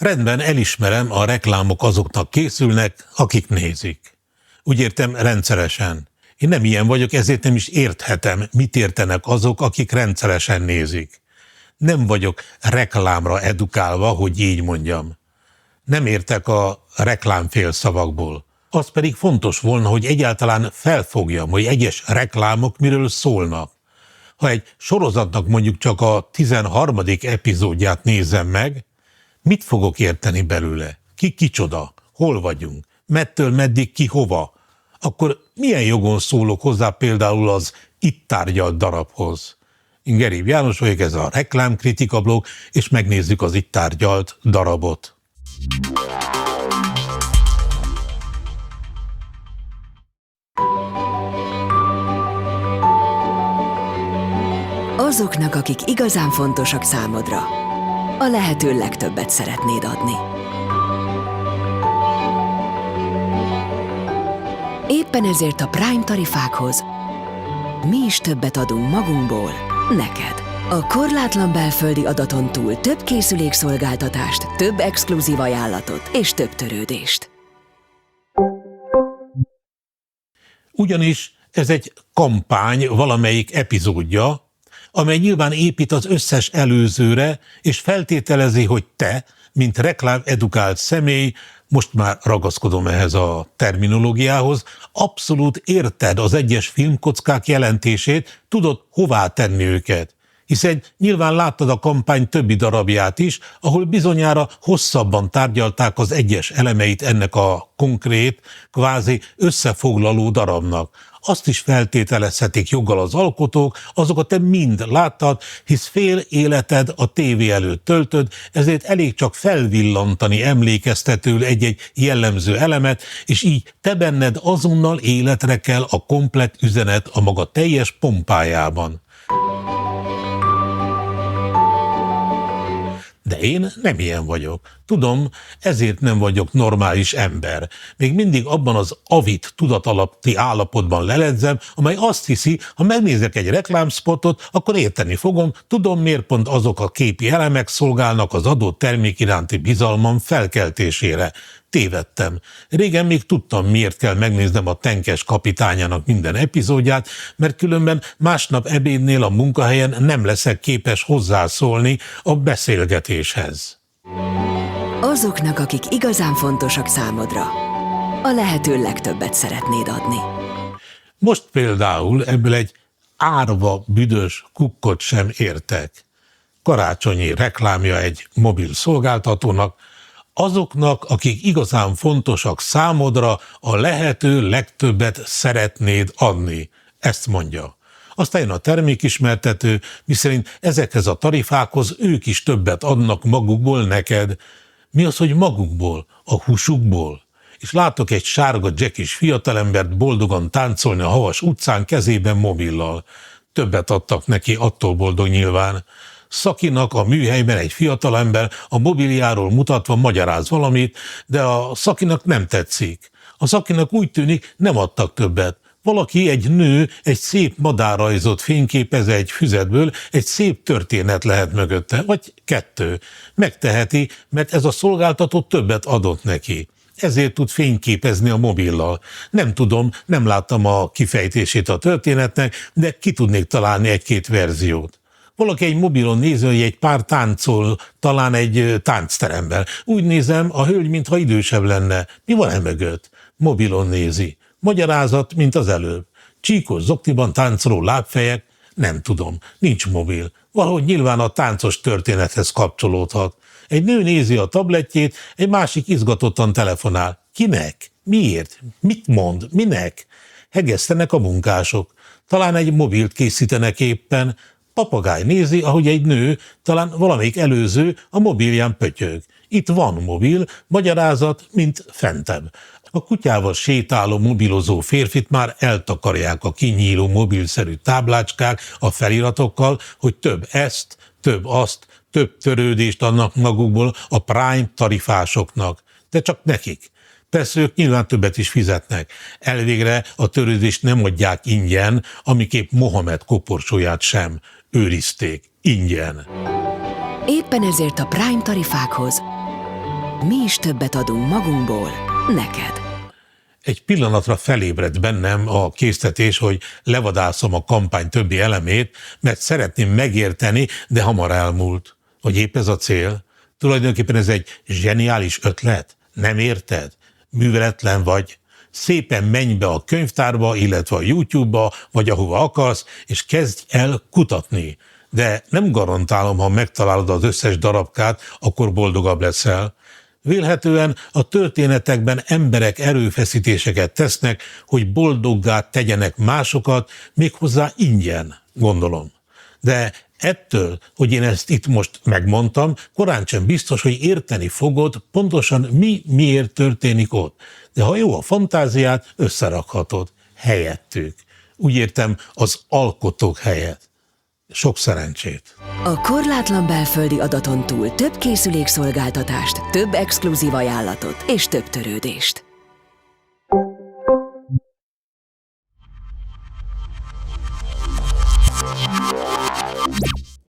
Rendben, elismerem, a reklámok azoknak készülnek, akik nézik. Úgy értem, rendszeresen. Én nem ilyen vagyok, ezért nem is érthetem, mit értenek azok, akik rendszeresen nézik. Nem vagyok reklámra edukálva, hogy így mondjam. Nem értek a reklámfélszavakból. Az pedig fontos volna, hogy egyáltalán felfogjam, hogy egyes reklámok miről szólnak. Ha egy sorozatnak mondjuk csak a 13. epizódját nézem meg, mit fogok érteni belőle? Ki kicsoda? Hol vagyunk? Mettől meddig ki hova? Akkor milyen jogon szólok hozzá például az itt tárgyalt darabhoz? Én Geréb János vagyok, ez a Reklámkritika blog, és megnézzük az itt tárgyalt darabot. Azoknak, akik igazán fontosak számodra, a lehető legtöbbet szeretnéd adni. Éppen ezért a Prime tarifákhoz mi is többet adunk magunkból, neked. A korlátlan belföldi adaton túl több készülékszolgáltatást, több exkluzív ajánlatot és több törődést. Ugyanis ez egy kampány valamelyik epizódja, amely nyilván épít az összes előzőre, és feltételezi, hogy te, mint reklámedukált személy, most már ragaszkodom ehhez a terminológiához, abszolút érted az egyes filmkockák jelentését, tudod hová tenni őket. Hiszen nyilván láttad a kampány többi darabját is, ahol bizonyára hosszabban tárgyalták az egyes elemeit ennek a konkrét, kvázi összefoglaló darabnak. Azt is feltételezhetik joggal az alkotók, azokat te mind láttad, hisz fél életed a tévé előtt töltöd, ezért elég csak felvillantani emlékeztetőül egy-egy jellemző elemet, és így te benned azonnal életre kell a komplett üzenet a maga teljes pompájában. De én nem ilyen vagyok. Tudom, ezért nem vagyok normális ember. Még mindig abban az avit tudatalatti állapotban leledzem, amely azt hiszi, ha megnézek egy reklámspotot, akkor érteni fogom, tudom, miért pont azok a képi elemek szolgálnak az adott termék iránti bizalmam felkeltésére. Tévedtem. Régen még tudtam, miért kell megnéznem a Tenkes kapitányának minden epizódját, mert különben másnap ebédnél a munkahelyen nem leszek képes hozzászólni a beszélgetéshez. Azoknak, akik igazán fontosak számodra, a lehető legtöbbet szeretnéd adni. Most például ebből egy árva büdös kukkot sem értek. Karácsonyi reklámja egy mobil szolgáltatónak, azoknak, akik igazán fontosak számodra, a lehető legtöbbet szeretnéd adni. Ezt mondja. Aztán jön a termékismertető, miszerint ezekhez a tarifákhoz ők is többet adnak magukból neked. Mi az, hogy magukból? A húsukból? És látok egy sárga dzsekis fiatalembert boldogan táncolni a havas utcán kezében mobillal. Többet adtak neki, attól boldog nyilván. Szakinak a műhelyben egy fiatalember a mobiljáról mutatva magyaráz valamit, de a Szakinak nem tetszik. A Szakinak úgy tűnik, nem adtak többet. Valaki, egy nő, egy szép madárrajzot fényképez egy füzetből, egy szép történet lehet mögötte, vagy kettő. Megteheti, mert ez a szolgáltató többet adott neki. Ezért tud fényképezni a mobillal. Nem tudom, nem láttam a kifejtését a történetnek, de ki tudnék találni egy-két verziót. Valaki egy mobilon nézi, hogy egy pár táncol, talán egy táncteremben. Úgy nézem, a hölgy, mintha idősebb lenne. Mi van emögött? Mobilon nézi. Magyarázat, mint az előbb. Csíkos zokniban táncoló lábfejek? Nem tudom, nincs mobil. Valahogy nyilván a táncos történethez kapcsolódhat. Egy nő nézi a tabletjét, egy másik izgatottan telefonál. Kinek? Miért? Mit mond? Minek? Hegesztenek a munkások. Talán egy mobilt készítenek éppen. Papagáj nézi, ahogy egy nő, talán valamelyik előző, a mobilján pötyög. Itt van mobil, magyarázat, mint fentebb. A kutyával sétáló, mobilozó férfit már eltakarják a kinyíló mobilszerű táblácskák a feliratokkal, hogy több ezt, több azt, több törődést adnak magukból a Prime tarifásoknak. De csak nekik. Persze ők nyilván többet is fizetnek. Elvégre a törődést nem adják ingyen, amiképp Mohamed koporsóját sem őrizték ingyen. Éppen ezért a Prime tarifákhoz Mi is többet adunk magunkból, neked. Egy pillanatra felébredt bennem a késztetés, hogy levadászom a kampány többi elemét, mert szeretném megérteni, de hamar elmúlt. Vagy épp ez a cél? Tulajdonképpen ez egy zseniális ötlet? Nem érted? Műveletlen vagy? Szépen menj be a könyvtárba, illetve a YouTube-ba, vagy ahova akarsz, és kezdj el kutatni. De nem garantálom, ha megtalálod az összes darabkát, akkor boldogabb leszel. Vélhetően a történetekben emberek erőfeszítéseket tesznek, hogy boldoggá tegyenek másokat, méghozzá ingyen, gondolom. De ettől, hogy én ezt itt most megmondtam, korán sem biztos, hogy érteni fogod pontosan miért történik ott. De ha jó a fantáziát, összerakhatod helyettük. Úgy értem, az alkotók helyett. Sok szerencsét! A korlátlan belföldi adaton túl több készülékszolgáltatást, több exkluzív ajánlatot és több törődést.